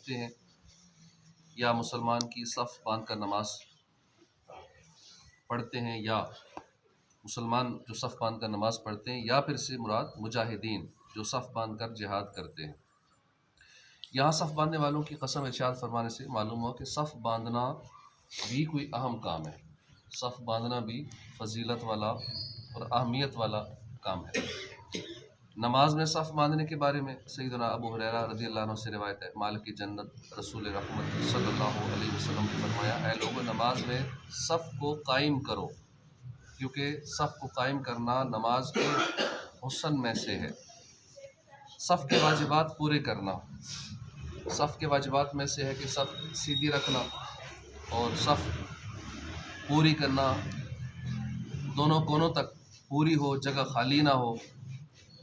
پڑھتے ہیں یا مسلمان کی صف باندھ کر نماز پڑھتے ہیں، یا مسلمان جو صف باندھ کر نماز پڑھتے ہیں، یا پھر سے مراد مجاہدین جو صف باندھ کر جہاد کرتے ہیں۔ یہاں صف باندھنے والوں کی قسم ارشاد فرمانے سے معلوم ہوا کہ صف باندھنا بھی کوئی اہم کام ہے، صف باندھنا بھی فضیلت والا اور اہمیت والا کام ہے۔ نماز میں صف باندھنے کے بارے میں سیدنا ابو ہریرہ رضی اللہ عنہ سے روایت ہے، مالک جنت رسول رحمت صلی اللہ علیہ وسلم نے فرمایا، اے لوگو نماز میں صف کو قائم کرو، کیونکہ صف کو قائم کرنا نماز کے حسن میں سے ہے۔ صف کے واجبات پورے کرنا، صف کے واجبات میں سے ہے کہ صف سیدھی رکھنا اور صف پوری کرنا، دونوں کونوں تک پوری ہو، جگہ خالی نہ ہو،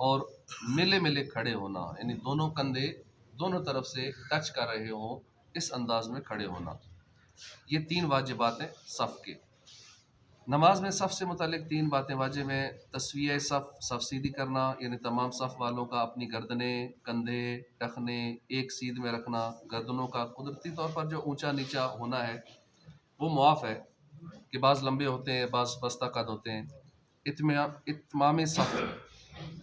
اور ملے ملے کھڑے ہونا، یعنی دونوں کندھے دونوں طرف سے ٹچ کر رہے ہوں، اس انداز میں کھڑے ہونا۔ یہ 3 واجبات ہیں صف کے۔ نماز میں صف سے متعلق 3 باتیں واجب ہیں: تسویہ صف، صف سیدھی کرنا، یعنی تمام صف والوں کا اپنی گردنیں، کندھے، ٹخنے ایک سیدھ میں رکھنا۔ گردنوں کا قدرتی طور پر جو اونچا نیچا ہونا ہے وہ معاف ہے کہ بعض لمبے ہوتے ہیں، بعض بستہ قد ہوتے ہیں۔ اتمام صف،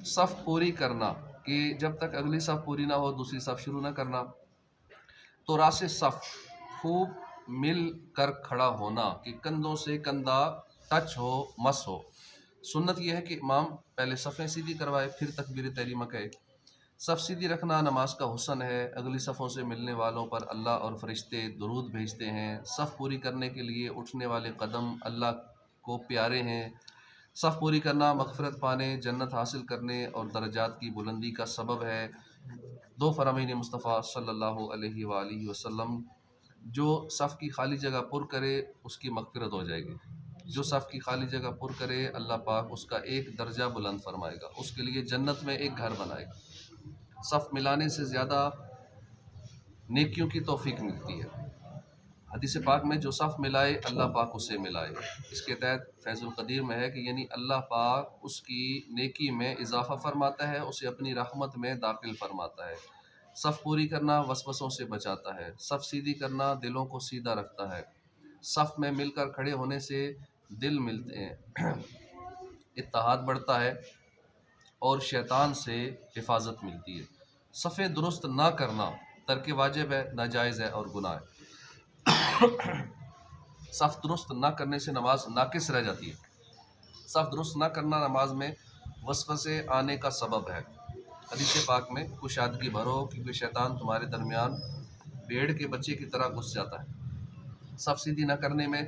صف پوری کرنا کہ جب تک اگلی صف پوری نہ ہو دوسری صف شروع نہ کرنا۔ تو راس صف، خوب مل کر کھڑا ہونا کہ کندھوں سے کندھا ٹچ ہو، مس ہو۔ سنت یہ ہے کہ امام پہلے صفیں سیدھی کروائے پھر تکبیر تحریمہ کہے۔ صف سیدھی رکھنا نماز کا حسن ہے، اگلی صفوں سے ملنے والوں پر اللہ اور فرشتے درود بھیجتے ہیں۔ صف پوری کرنے کے لیے اٹھنے والے قدم اللہ کو پیارے ہیں۔ صف پوری کرنا مغفرت پانے، جنت حاصل کرنے اور درجات کی بلندی کا سبب ہے۔ 2 فرامین مصطفیٰ صلی اللہ علیہ وآلہ وسلم، جو صف کی خالی جگہ پر کرے اس کی مغفرت ہو جائے گی، جو صف کی خالی جگہ پر کرے اللہ پاک اس کا ایک درجہ بلند فرمائے گا، اس کے لیے جنت میں ایک گھر بنائے گا۔ صف ملانے سے زیادہ نیکیوں کی توفیق ملتی ہے۔ حدیث پاک میں جو صف ملائے اللہ پاک اسے ملائے، اس کے تحت فیض القدیر میں ہے کہ یعنی اللہ پاک اس کی نیکی میں اضافہ فرماتا ہے، اسے اپنی رحمت میں داخل فرماتا ہے۔ صف پوری کرنا وسوسوں سے بچاتا ہے، صف سیدھی کرنا دلوں کو سیدھا رکھتا ہے، صف میں مل کر کھڑے ہونے سے دل ملتے ہیں، اتحاد بڑھتا ہے اور شیطان سے حفاظت ملتی ہے۔ صفیں درست نہ کرنا ترک واجب ہے، ناجائز ہے اور گناہ ہے۔ صف درست نہ کرنے سے نماز ناقص رہ جاتی ہے۔ صف درست نہ کرنا نماز میں وسوسے آنے کا سبب ہے۔ حدیث پاک میں کشادگی بھرو کیونکہ شیطان تمہارے درمیان بھیڑ کے بچے کی طرح گھس جاتا ہے۔ صف سیدھی نہ کرنے میں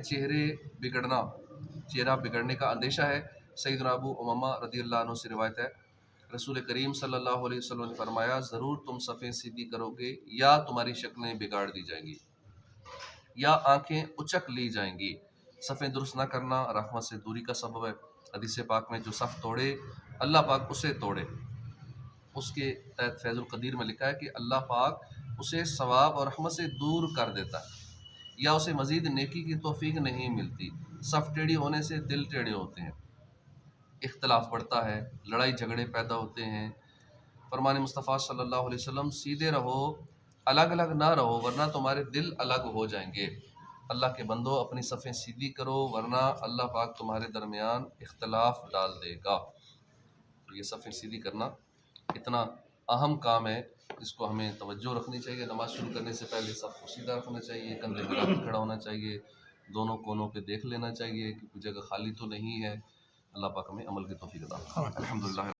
چہرہ بگڑنے کا اندیشہ ہے۔ سیدنا ابو امامہ رضی اللہ عنہ سے روایت ہے، رسول کریم صلی اللہ علیہ وسلم نے فرمایا، ضرور تم صفیں سیدھی کرو گے یا تمہاری شکلیں بگاڑ دی جائیں گی یا آنکھیں اچک لی جائیں گی۔ صفیں درست نہ کرنا رحمت سے دوری کا سبب ہے۔ حدیث پاک میں جو صف توڑے اللہ پاک اسے توڑے، اس کے تحت فیض القدیر میں لکھا ہے کہ اللہ پاک اسے ثواب اور رحمت سے دور کر دیتا ہے یا اسے مزید نیکی کی توفیق نہیں ملتی۔ صف ٹیڑھی ہونے سے دل ٹیڑھے ہوتے ہیں، اختلاف بڑھتا ہے، لڑائی جھگڑے پیدا ہوتے ہیں۔ فرمان مصطفیٰ صلی اللہ علیہ وسلم، سیدھے رہو، الگ الگ نہ رہو ورنہ تمہارے دل الگ ہو جائیں گے۔ اللہ کے بندو اپنی صفیں سیدھی کرو ورنہ اللہ پاک تمہارے درمیان اختلاف ڈال دے گا۔ یہ صفیں سیدھی کرنا اتنا اہم کام ہے، اس کو ہمیں توجہ رکھنی چاہیے۔ نماز شروع کرنے سے پہلے صف کو سیدھا رکھنا چاہیے، کندھے ملا کے کھڑا ہونا چاہیے، دونوں کونوں پہ دیکھ لینا چاہیے کہ کوئی جگہ خالی تو نہیں ہے۔ اللہ پاک ہمیں عمل کی توفیق عطا فرمائے۔ الحمدللہ۔